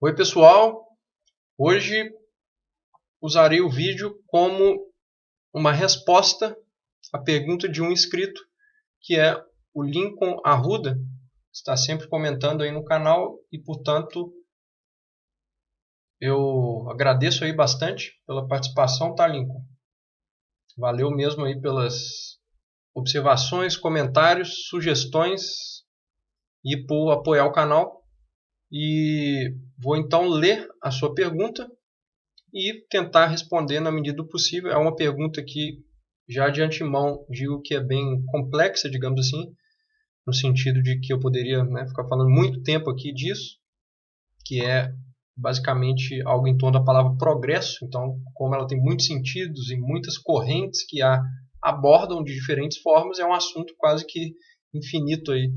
Oi pessoal, hoje usarei o vídeo como uma resposta à pergunta de um inscrito, que é o Lincoln Arruda, que está sempre comentando aí no canal e, portanto, eu agradeço aí bastante pela participação, tá, Lincoln? Valeu mesmo aí pelas observações, comentários, sugestões e por apoiar o canal. E vou então ler a sua pergunta e tentar responder na medida do possível. É uma pergunta que já de antemão digo que é bem complexa, digamos assim, no sentido de que eu poderia, ficar falando muito tempo aqui disso, que é basicamente algo em torno da palavra progresso. Então, como ela tem muitos sentidos e muitas correntes que a abordam de diferentes formas, é um assunto quase que infinito aí,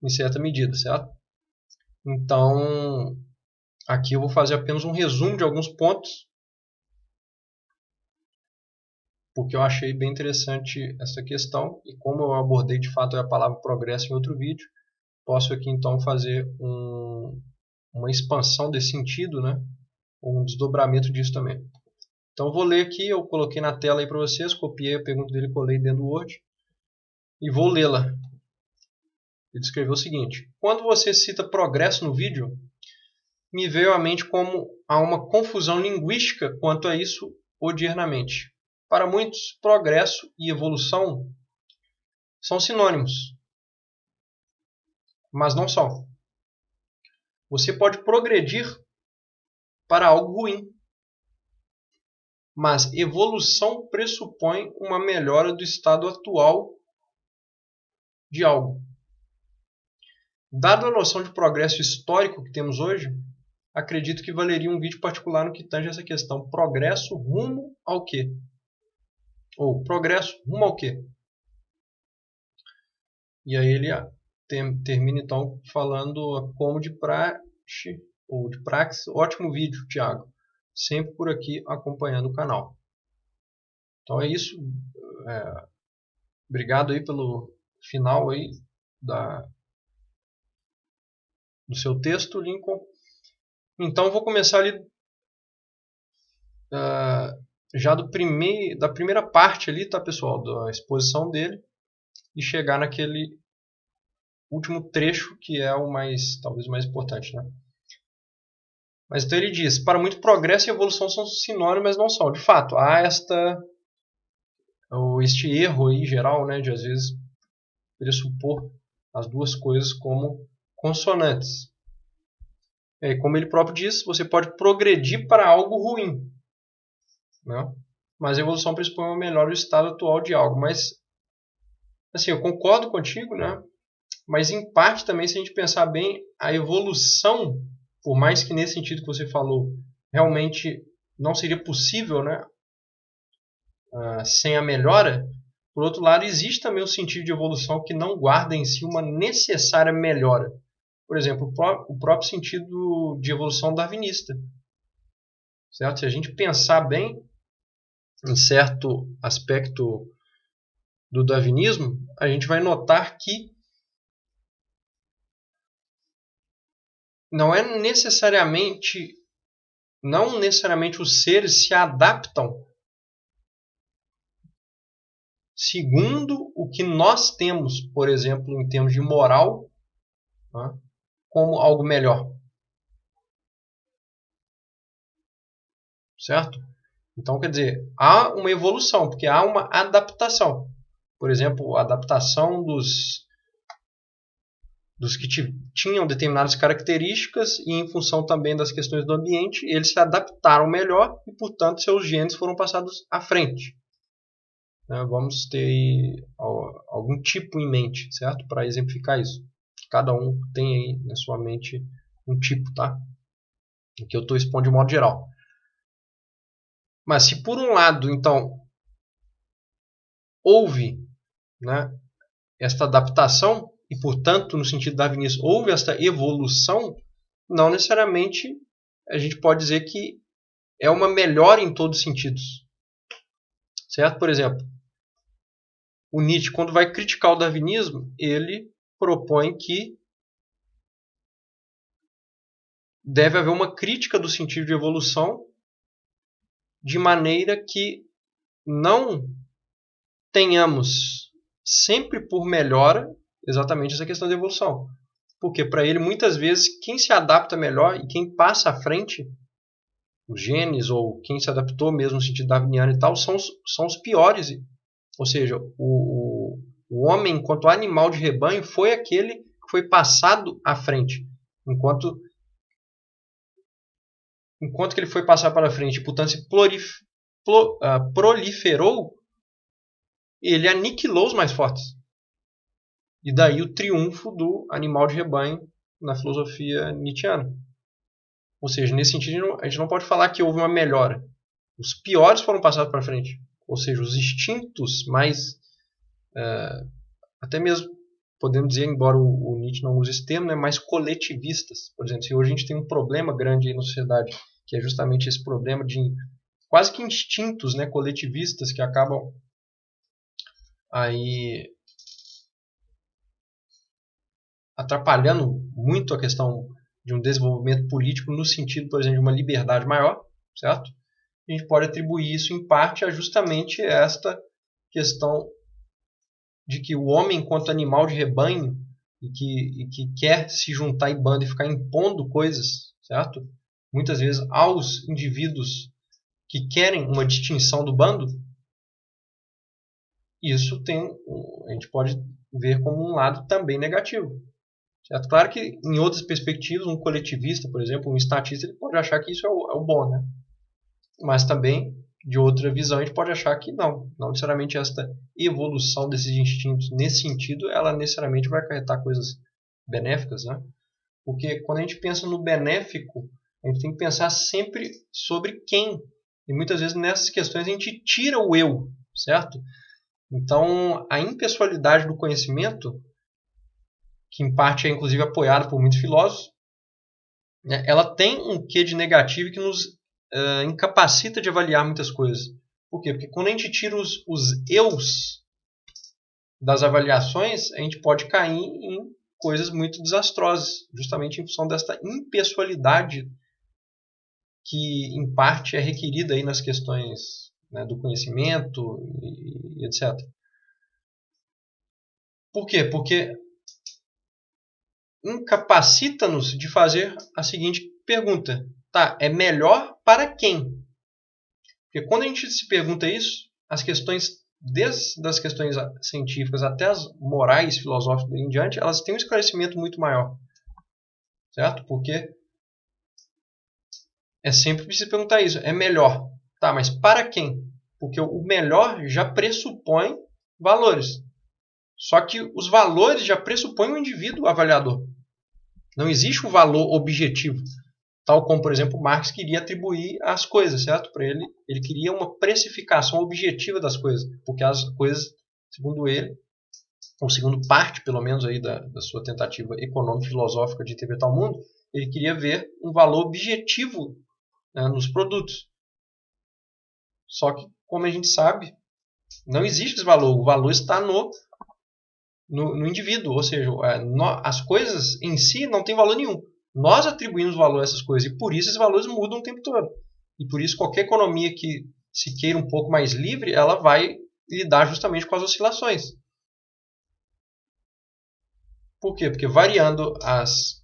em certa medida, certo? Então, aqui eu vou fazer apenas um resumo de alguns pontos, porque eu achei bem interessante essa questão, e como eu abordei de fato a palavra progresso em outro vídeo, posso aqui então fazer uma expansão desse sentido, um desdobramento disso também. Então eu vou ler aqui, eu coloquei na tela aí para vocês, copiei a pergunta dele, colei dentro do Word, e vou lê-la. Ele escreveu o seguinte: quando você cita progresso no vídeo, me veio à mente como há uma confusão linguística quanto a isso odiernamente. Para muitos, progresso e evolução são sinônimos, mas não são. Você pode progredir para algo ruim, mas evolução pressupõe uma melhora do estado atual de algo. Dada a noção de progresso histórico que temos hoje, acredito que valeria um vídeo particular no que tange essa questão. Progresso rumo ao quê? Ou progresso rumo ao quê? E aí ele termina então falando como de praxe ou de praxe. Ótimo vídeo, Thiago. Sempre por aqui acompanhando o canal. Então é isso. Obrigado aí pelo final aí do seu texto, Lincoln. Então eu vou começar ali já da primeira parte ali, tá, pessoal? Da exposição dele e chegar naquele último trecho que é talvez o mais importante, né? Mas então ele diz: para muito progresso e evolução são sinônimos, mas não são. De fato, há este erro aí geral, de às vezes pressupor as duas coisas como consonantes. E como ele próprio diz, você pode progredir para algo ruim, né? Mas a evolução pressupõe uma melhora do estado atual de algo. Mas, assim, eu concordo contigo, né? Mas em parte também, se a gente pensar bem, a evolução, por mais que nesse sentido que você falou, realmente não seria possível, sem a melhora. Por outro lado, existe também um sentido de evolução que não guarda em si uma necessária melhora. Por exemplo, o próprio sentido de evolução darwinista. Certo? Se a gente pensar bem em certo aspecto do darwinismo, a gente vai notar que não necessariamente os seres se adaptam segundo o que nós temos, por exemplo, em termos de moral, como algo melhor. Certo? Então, quer dizer, há uma evolução, porque há uma adaptação. Por exemplo, a adaptação dos que tinham determinadas características e em função também das questões do ambiente, eles se adaptaram melhor e, portanto, seus genes foram passados à frente. Vamos ter algum tipo em mente, certo? Para exemplificar isso. Cada um tem aí na sua mente um tipo, tá? Que eu estou expondo de modo geral. Mas se por um lado, então, houve, esta adaptação e, portanto, no sentido darwinista, houve esta evolução, não necessariamente a gente pode dizer que é uma melhora em todos os sentidos. Certo? Por exemplo, o Nietzsche, quando vai criticar o darwinismo, ele propõe que deve haver uma crítica do sentido de evolução de maneira que não tenhamos sempre por melhora exatamente essa questão da evolução. Porque para ele, muitas vezes, quem se adapta melhor e quem passa à frente, os genes ou quem se adaptou mesmo no sentido darwiniano e tal, são os piores. Ou seja, o homem, enquanto animal de rebanho, foi aquele que foi passado à frente. Enquanto que ele foi passar para frente, portanto, se proliferou, ele aniquilou os mais fortes. E daí o triunfo do animal de rebanho na filosofia nietzschiana. Ou seja, nesse sentido, a gente não pode falar que houve uma melhora. Os piores foram passados para frente. Ou seja, os instintos mais... até mesmo, podemos dizer, embora o Nietzsche não use esse termo, né, mais coletivistas. Por exemplo, se hoje a gente tem um problema grande aí na sociedade, que é justamente esse problema de quase que instintos, né, coletivistas que acabam aí atrapalhando muito a questão de um desenvolvimento político no sentido, por exemplo, de uma liberdade maior, certo? A gente pode atribuir isso em parte a justamente esta questão de que o homem, enquanto animal de rebanho, e que quer se juntar em bando e ficar impondo coisas, certo? Muitas vezes aos indivíduos que querem uma distinção do bando, isso a gente pode ver como um lado também negativo. Certo? Claro que em outras perspectivas, um coletivista, por exemplo, um estatista, ele pode achar que isso é o bom, né? Mas também, de outra visão, a gente pode achar que não necessariamente esta evolução desses instintos, nesse sentido, ela necessariamente vai acarretar coisas benéficas, né? Porque quando a gente pensa no benéfico, a gente tem que pensar sempre sobre quem. E muitas vezes nessas questões a gente tira o eu, certo? Então, a impessoalidade do conhecimento, que em parte é inclusive apoiada por muitos filósofos, né, ela tem um quê de negativo que nos incapacita de avaliar muitas coisas. Por quê? Porque quando a gente tira os eus das avaliações, a gente pode cair em coisas muito desastrosas, justamente em função desta impessoalidade que, em parte, é requerida aí nas questões, né, do conhecimento e etc. Por quê? Porque incapacita-nos de fazer a seguinte pergunta. Tá, é melhor para quem? Porque quando a gente se pergunta isso, as questões, desde as questões científicas até as morais, filosóficas e em diante, elas têm um esclarecimento muito maior. Certo? Porque é sempre preciso perguntar isso. É melhor. Tá, mas para quem? Porque o melhor já pressupõe valores. Só que os valores já pressupõem o indivíduo avaliador. Não existe um valor objetivo. Tal como, por exemplo, Marx queria atribuir às coisas, certo? Para ele queria uma precificação objetiva das coisas. Porque as coisas, segundo ele, ou segundo parte, pelo menos, aí da sua tentativa econômico-filosófica de interpretar o mundo, ele queria ver um valor objetivo, né, nos produtos. Só que, como a gente sabe, não existe esse valor. O valor está no indivíduo. Ou seja, as coisas em si não têm valor nenhum. Nós atribuímos valor a essas coisas e por isso esses valores mudam o tempo todo. E por isso qualquer economia que se queira um pouco mais livre, ela vai lidar justamente com as oscilações. Por quê? Porque variando as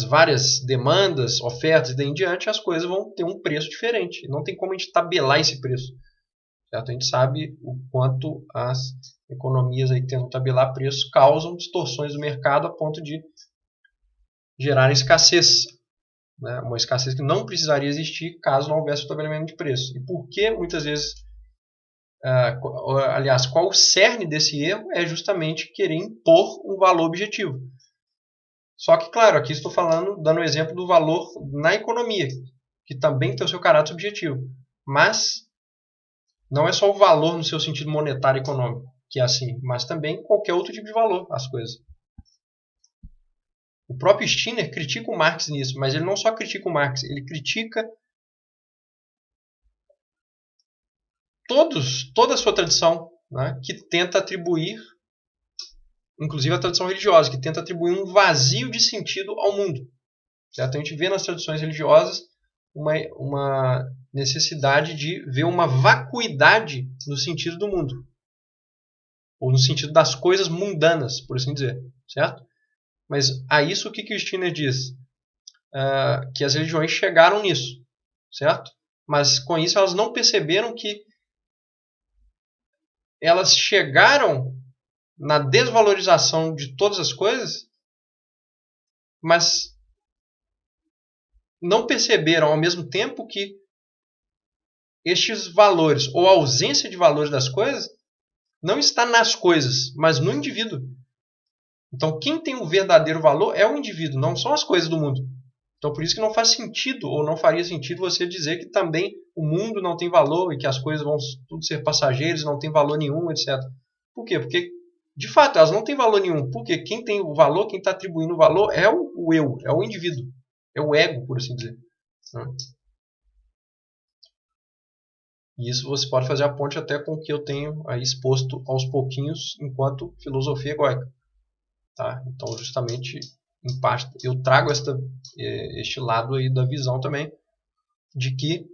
várias demandas, ofertas e daí em diante, as coisas vão ter um preço diferente. Não tem como a gente tabelar esse preço. Certo? A gente sabe o quanto as economias aí tentam tabelar preços causam distorções do mercado a ponto de gerar escassez, né? Uma escassez que não precisaria existir caso não houvesse o tabelamento de preço. E por que muitas vezes, aliás, qual o cerne desse erro é justamente querer impor um valor objetivo. Só que, claro, aqui estou falando, dando o exemplo do valor na economia, que também tem o seu caráter subjetivo. Mas não é só o valor no seu sentido monetário e econômico, que é assim, mas também qualquer outro tipo de valor, as coisas. O próprio Stirner critica o Marx nisso, mas ele não só critica o Marx, ele critica toda a sua tradição, né, que tenta atribuir, inclusive a tradição religiosa, que tenta atribuir um vazio de sentido ao mundo. certo? A gente vê nas tradições religiosas uma necessidade de ver uma vacuidade no sentido do mundo, ou no sentido das coisas mundanas, por assim dizer, certo? Mas a isso o que Stirner diz? Que as religiões chegaram nisso, certo? Mas com isso elas não perceberam que elas chegaram na desvalorização de todas as coisas, mas não perceberam ao mesmo tempo que estes valores, ou a ausência de valores das coisas, não está nas coisas, mas no indivíduo. Então, quem tem o verdadeiro valor é o indivíduo, não são as coisas do mundo. Então, por isso que não faz sentido, ou não faria sentido você dizer que também o mundo não tem valor e que as coisas vão tudo ser passageiros, não tem valor nenhum, etc. Por quê? Porque, de fato, elas não têm valor nenhum. Porque quem tem o valor, quem está atribuindo o valor é o eu, é o indivíduo. É o ego, por assim dizer. E isso você pode fazer a ponte até com o que eu tenho aí exposto aos pouquinhos enquanto filosofia egóica. Tá? Então, justamente, em parte, eu trago este lado aí da visão também, de que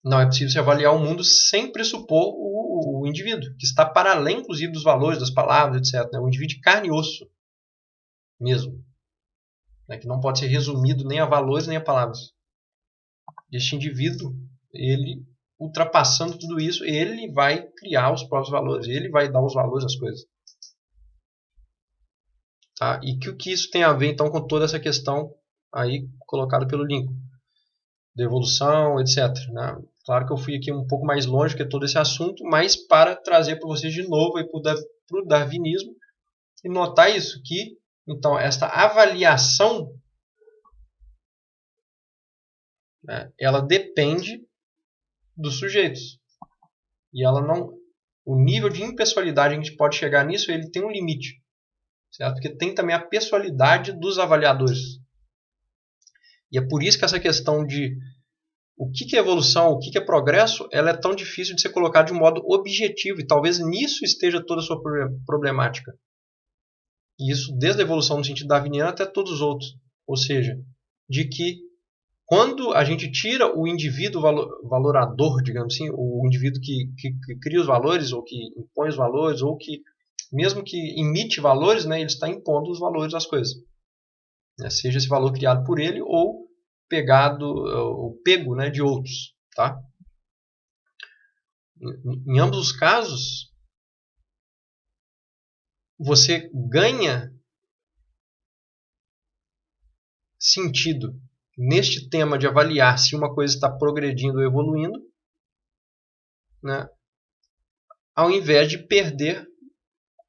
não é possível se avaliar o mundo sem pressupor o indivíduo, que está para além, inclusive, dos valores, das palavras, etc. Né? O indivíduo de carne e osso mesmo, né? Que não pode ser resumido nem a valores nem a palavras. Este indivíduo, ele, ultrapassando tudo isso, ele vai criar os próprios valores, ele vai dar os valores às coisas. Tá? E o que isso tem a ver, então, com toda essa questão aí colocada pelo Lincoln, da evolução, etc. Né? Claro que eu fui aqui um pouco mais longe que todo esse assunto, mas para trazer para vocês de novo para o darwinismo e notar isso, que, então, esta avaliação, né, ela depende dos sujeitos. E ela não... O nível de impessoalidade que a gente pode chegar nisso, ele tem um limite. Certo? Porque tem também a pessoalidade dos avaliadores. E é por isso que essa questão de o que é evolução, o que é progresso, ela é tão difícil de ser colocada de um modo objetivo. E talvez nisso esteja toda a sua problemática. E isso desde a evolução no sentido darwiniano até todos os outros. Ou seja, de que quando a gente tira o indivíduo valorador, digamos assim, o indivíduo que cria os valores, ou que impõe os valores, ou que mesmo que imite valores, né, ele está impondo os valores às coisas. Seja esse valor criado por ele ou pego, né, de outros. Tá? Em ambos os casos, você ganha sentido neste tema de avaliar se uma coisa está progredindo ou evoluindo, né, ao invés de perder,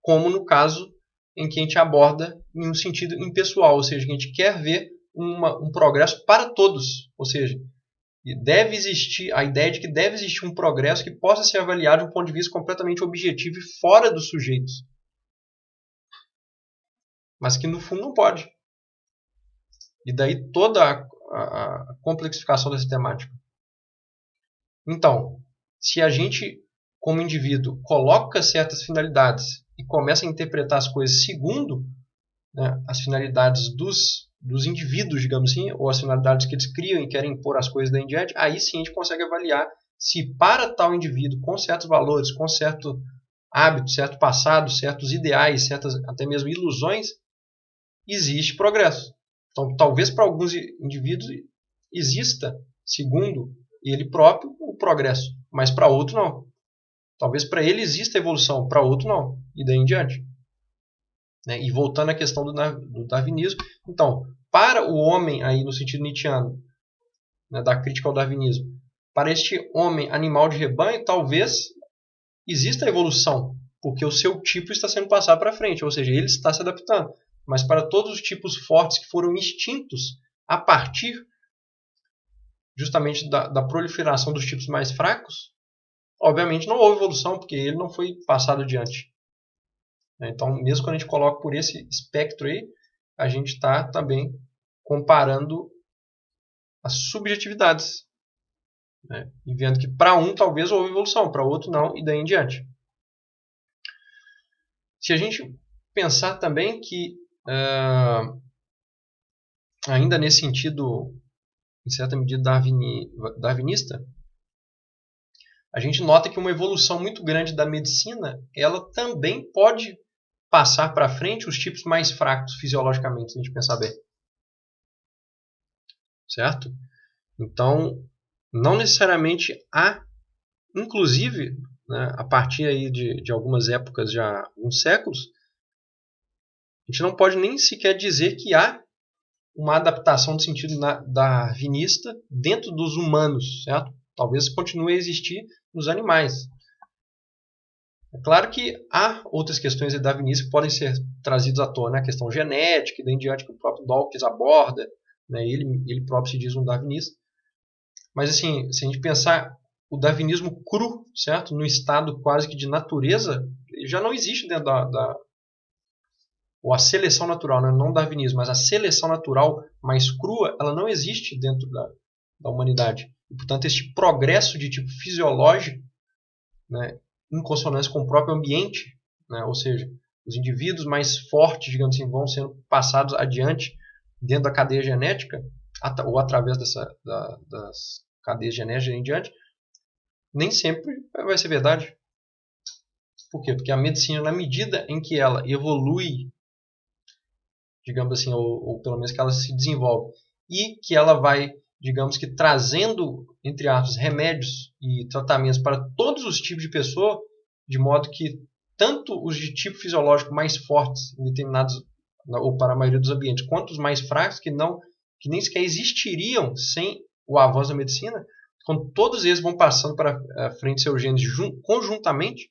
como no caso em que a gente aborda em um sentido impessoal, ou seja, que a gente quer ver um progresso para todos, ou seja, deve existir a ideia de que deve existir um progresso que possa ser avaliado de um ponto de vista completamente objetivo e fora dos sujeitos, mas que no fundo não pode. E daí toda a complexificação dessa temática. Então, se a gente, como indivíduo, coloca certas finalidades e começa a interpretar as coisas segundo, né, as finalidades dos indivíduos, digamos assim, ou as finalidades que eles criam e querem impor as coisas daí em diante, aí sim a gente consegue avaliar se para tal indivíduo, com certos valores, com certo hábito, certo passado, certos ideais, certas até mesmo ilusões, existe progresso. Então, talvez para alguns indivíduos exista, segundo ele próprio, o progresso, mas para outro não. Talvez para ele exista evolução, para outro não, e daí em diante. Né? E voltando à questão do darwinismo, então, para o homem, aí no sentido nietzschiano, né, da crítica ao darwinismo, para este homem animal de rebanho, talvez exista evolução, porque o seu tipo está sendo passado para frente, ou seja, ele está se adaptando. Mas para todos os tipos fortes que foram extintos a partir justamente da proliferação dos tipos mais fracos, obviamente não houve evolução, porque ele não foi passado adiante. Então, mesmo quando a gente coloca por esse espectro aí, a gente está também comparando as subjetividades, né? E vendo que para um talvez houve evolução, para outro não, e daí em diante. Se a gente pensar também que ainda nesse sentido, em certa medida, darwinista, a gente nota que uma evolução muito grande da medicina, ela também pode passar para frente os tipos mais fracos fisiologicamente, se a gente pensar bem. Certo? Então, não necessariamente há, inclusive, né, a partir aí de algumas épocas, já alguns séculos, a gente não pode nem sequer dizer que há uma adaptação no sentido darwinista dentro dos humanos, certo? Talvez continue a existir nos animais. É claro que há outras questões darwinistas que podem ser trazidas à tona, a questão genética e daí em diante que o próprio Dawkins aborda, né? Ele próprio se diz um darwinista. Mas assim, se a gente pensar o darwinismo cru, certo? No estado quase que de natureza, já não existe dentro ou a seleção natural, né? Não o darwinismo, mas a seleção natural mais crua, ela não existe dentro da humanidade. E, portanto, este progresso de tipo fisiológico, né, em consonância com o próprio ambiente, né, ou seja, os indivíduos mais fortes, digamos assim, vão sendo passados adiante dentro da cadeia genética, ou através das cadeias genéticas em diante, nem sempre vai ser verdade. Por quê? Porque a medicina, na medida em que ela evolui, digamos assim, ou pelo menos que ela se desenvolve, e que ela vai, digamos que trazendo, entre aspas, remédios e tratamentos para todos os tipos de pessoa, de modo que tanto os de tipo fisiológico mais fortes em determinados, ou para a maioria dos ambientes, quanto os mais fracos, que nem sequer existiriam sem o avanço da medicina, quando todos eles vão passando para frente seus genes conjuntamente,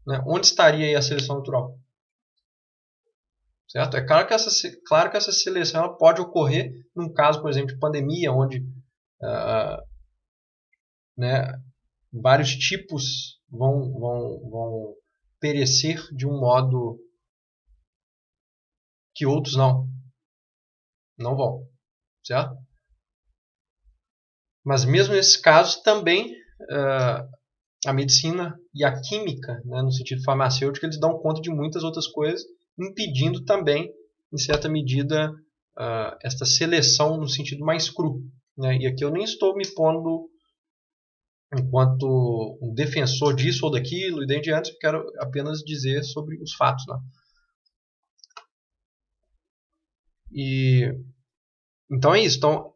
né, onde estaria aí a seleção natural? Certo? É claro que essa seleção ela pode ocorrer num caso, por exemplo, de pandemia, onde né, vários tipos vão perecer de um modo que outros não vão. Certo? Mas mesmo nesses casos também a medicina e a química, né, no sentido farmacêutico, eles dão conta de muitas outras coisas, impedindo também, em certa medida, esta seleção no sentido mais cru. Né? E aqui eu nem estou me pondo enquanto um defensor disso ou daquilo, e daí em diante, eu quero apenas dizer sobre os fatos. Né? Então é isso. Então,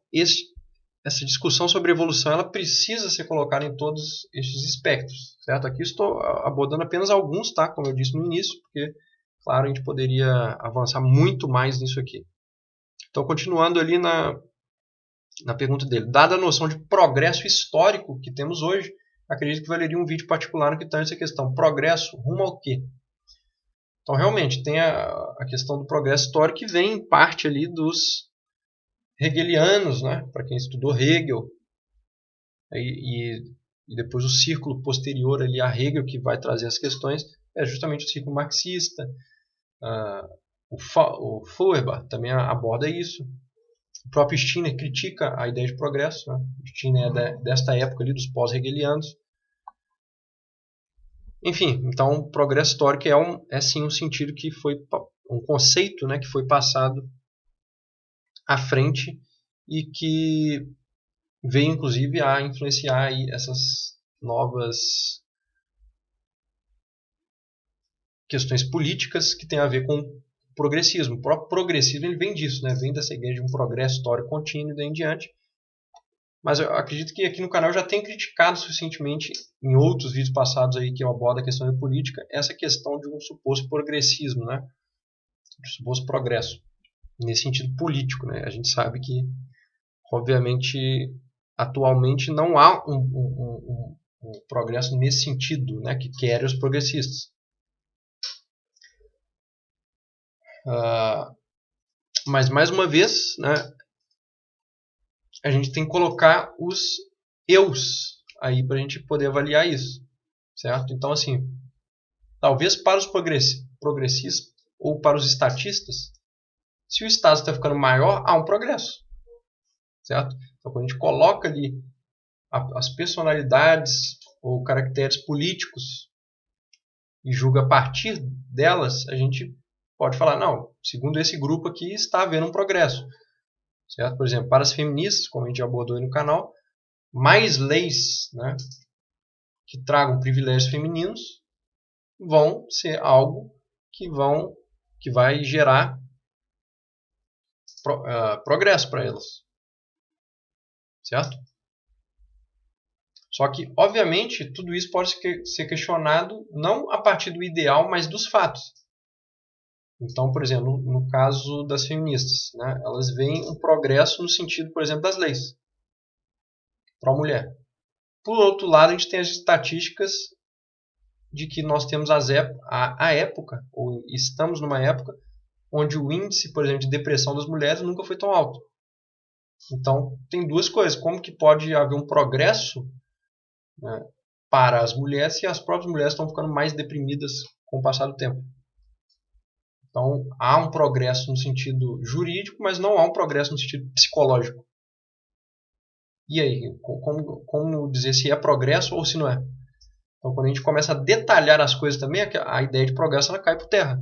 essa discussão sobre evolução ela precisa ser colocada em todos estes espectros. Certo? Aqui estou abordando apenas alguns, tá? Como eu disse no início, porque, claro, a gente poderia avançar muito mais nisso aqui. Então, continuando ali na pergunta dele. Dada a noção de progresso histórico que temos hoje, acredito que valeria um vídeo particular no que tange essa questão. Progresso rumo ao quê? Então, realmente, tem a questão do progresso histórico que vem, em parte, ali dos hegelianos, né? Para quem estudou Hegel, e depois o círculo posterior ali a Hegel, que vai trazer as questões, é justamente o círculo marxista. O Feuerbach também aborda isso. O próprio Stirner critica a ideia de progresso. Né? O Stirner é desta época ali, dos pós-hegelianos. Enfim, então o progresso histórico é sim um sentido que foi um conceito, né, que foi passado à frente e que veio inclusive a influenciar aí essas novas questões políticas que têm a ver com o progressismo. O próprio progressismo ele vem disso, né? Vem dessa ideia de um progresso histórico contínuo e daí em diante. Mas eu acredito que aqui no canal eu já tenho criticado suficientemente em outros vídeos passados aí que eu abordo a questão da política, essa questão de um suposto progressismo, né? De um suposto progresso, nesse sentido político, né? A gente sabe que, obviamente, atualmente não há um progresso nesse sentido, né? Que querem os progressistas. Mas, mais uma vez, né? A gente tem que colocar os eus aí para a gente poder avaliar isso, certo? Então, assim, talvez para os progressistas ou para os estatistas, se o Estado está ficando maior, há um progresso, certo? Então, quando a gente coloca ali as personalidades ou caracteres políticos e julga a partir delas, a gente pode falar, não, segundo esse grupo aqui está havendo um progresso. Certo? Por exemplo, para as feministas, como a gente já abordou aí no canal, mais leis, né, que tragam privilégios femininos vão ser algo que vai gerar progresso para elas. Certo? Só que, obviamente, tudo isso pode ser questionado não a partir do ideal, mas dos fatos. Então, por exemplo, no caso das feministas, né, elas veem um progresso no sentido, por exemplo, das leis para a mulher. Por outro lado, a gente tem as estatísticas de que nós temos a época, ou estamos numa época, onde o índice, por exemplo, de depressão das mulheres nunca foi tão alto. Então, tem duas coisas. Como que pode haver um progresso, né, para as mulheres se as próprias mulheres estão ficando mais deprimidas com o passar do tempo? Então, há um progresso no sentido jurídico, mas não há um progresso no sentido psicológico. E aí, como dizer se é progresso ou se não é? Então, quando a gente começa a detalhar as coisas também, a ideia de progresso ela cai por terra.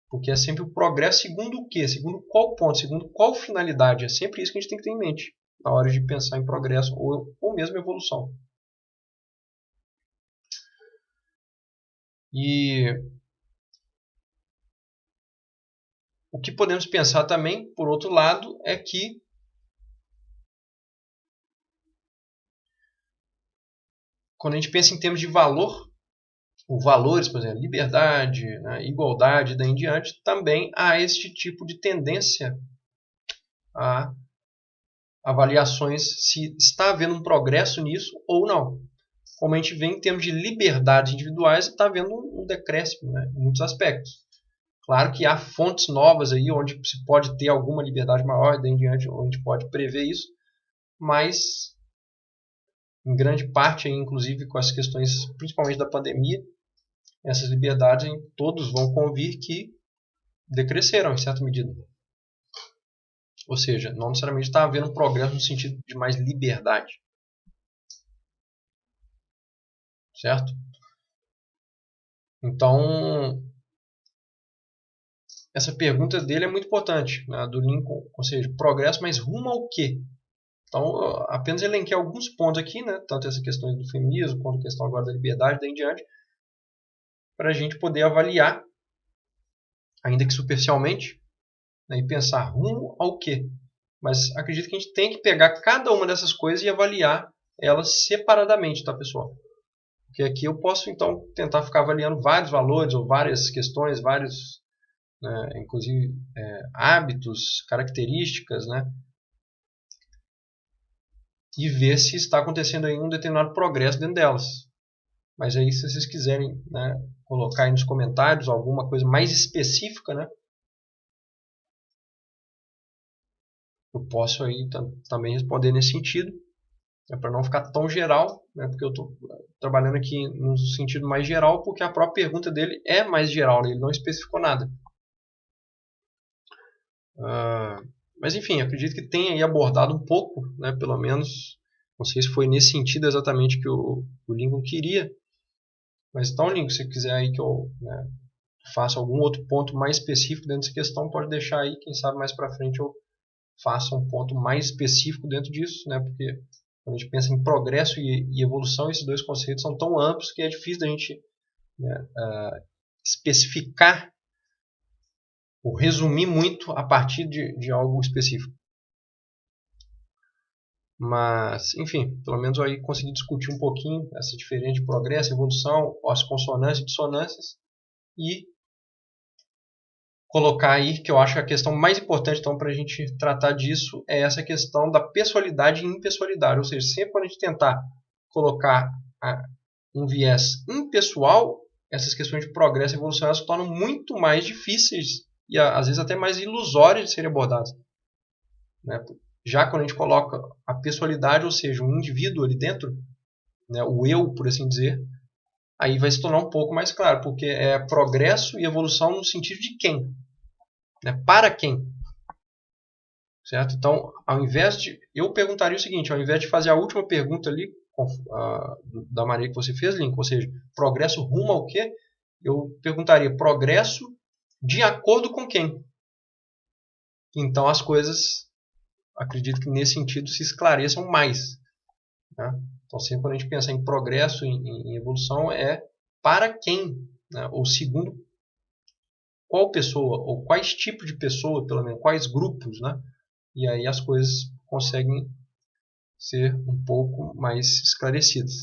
Porque é sempre o progresso segundo o quê? Segundo qual ponto? Segundo qual finalidade? É sempre isso que a gente tem que ter em mente na hora de pensar em progresso ou mesmo evolução. E o que podemos pensar também, por outro lado, é que quando a gente pensa em termos de valor, ou valores, por exemplo, liberdade, né, igualdade, daí em diante, também há este tipo de tendência a avaliações se está havendo um progresso nisso ou não. Como a gente vê em termos de liberdades individuais, está havendo um decréscimo, né, em muitos aspectos. Claro que há fontes novas aí onde se pode ter alguma liberdade maior, daí em diante, onde a gente pode prever isso, mas em grande parte, aí, inclusive com as questões principalmente da pandemia, essas liberdades todos vão convir que decresceram em certa medida. Ou seja, não necessariamente está havendo um progresso no sentido de mais liberdade. Certo? Então, essa pergunta dele é muito importante, né, do Lincoln, ou seja, progresso, mas rumo ao quê? Então, eu apenas elenquei alguns pontos aqui, né, tanto essa questão do feminismo, quanto a questão agora da liberdade, daí em diante, para a gente poder avaliar, ainda que superficialmente, né, e pensar rumo ao quê? Mas acredito que a gente tem que pegar cada uma dessas coisas e avaliar elas separadamente, tá, pessoal? Porque aqui eu posso, então, tentar ficar avaliando vários valores ou várias questões, vários, né, inclusive, hábitos, características, né? E ver se está acontecendo aí um determinado progresso dentro delas. Mas aí, se vocês quiserem, né, colocar aí nos comentários alguma coisa mais específica, né, eu posso aí também responder nesse sentido, para não ficar tão geral, né, porque eu estou trabalhando aqui no sentido mais geral, porque a própria pergunta dele é mais geral, né, ele não especificou nada. Mas enfim, acredito que tenha aí abordado um pouco, né, pelo menos, não sei se foi nesse sentido exatamente que o Lincoln queria, mas então, Lincoln, se você quiser aí que eu, né, faça algum outro ponto mais específico dentro dessa questão, pode deixar aí, quem sabe mais para frente eu faça um ponto mais específico dentro disso, né, porque quando a gente pensa em progresso e evolução, esses dois conceitos são tão amplos que é difícil da gente, né, especificar ou resumir muito a partir de algo específico. Mas, enfim, pelo menos aí consegui discutir um pouquinho essa diferença de progresso, evolução, as consonâncias e dissonâncias e colocar aí que eu acho que a questão mais importante então, para a gente tratar disso é essa questão da pessoalidade e impessoalidade. Ou seja, sempre quando a gente tentar colocar um viés impessoal, essas questões de progresso e evolução elas se tornam muito mais difíceis e às vezes até mais ilusórias de serem abordadas. Né? Já quando a gente coloca a pessoalidade, ou seja, um indivíduo ali dentro, né, o eu, por assim dizer, aí vai se tornar um pouco mais claro, porque é progresso e evolução no sentido de quem? Né? Para quem? Certo? Então, ao invés de... Eu perguntaria o seguinte, ao invés de fazer a última pergunta ali, da maneira que você fez, Lincoln, ou seja, progresso rumo ao quê? Eu perguntaria progresso de acordo com quem? Então as coisas, acredito que nesse sentido, se esclareçam mais. Né? Então sempre quando a gente pensa em progresso, em evolução, é para quem? Né? Ou segundo qual pessoa, ou quais tipos de pessoa, pelo menos, quais grupos, né? E aí as coisas conseguem ser um pouco mais esclarecidas.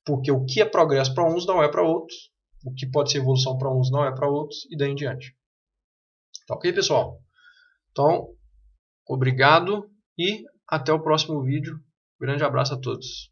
Porque o que é progresso para uns não é para outros, o que pode ser evolução para uns não é para outros, e daí em diante. Tá ok, pessoal? Então, obrigado e até o próximo vídeo. Grande abraço a todos.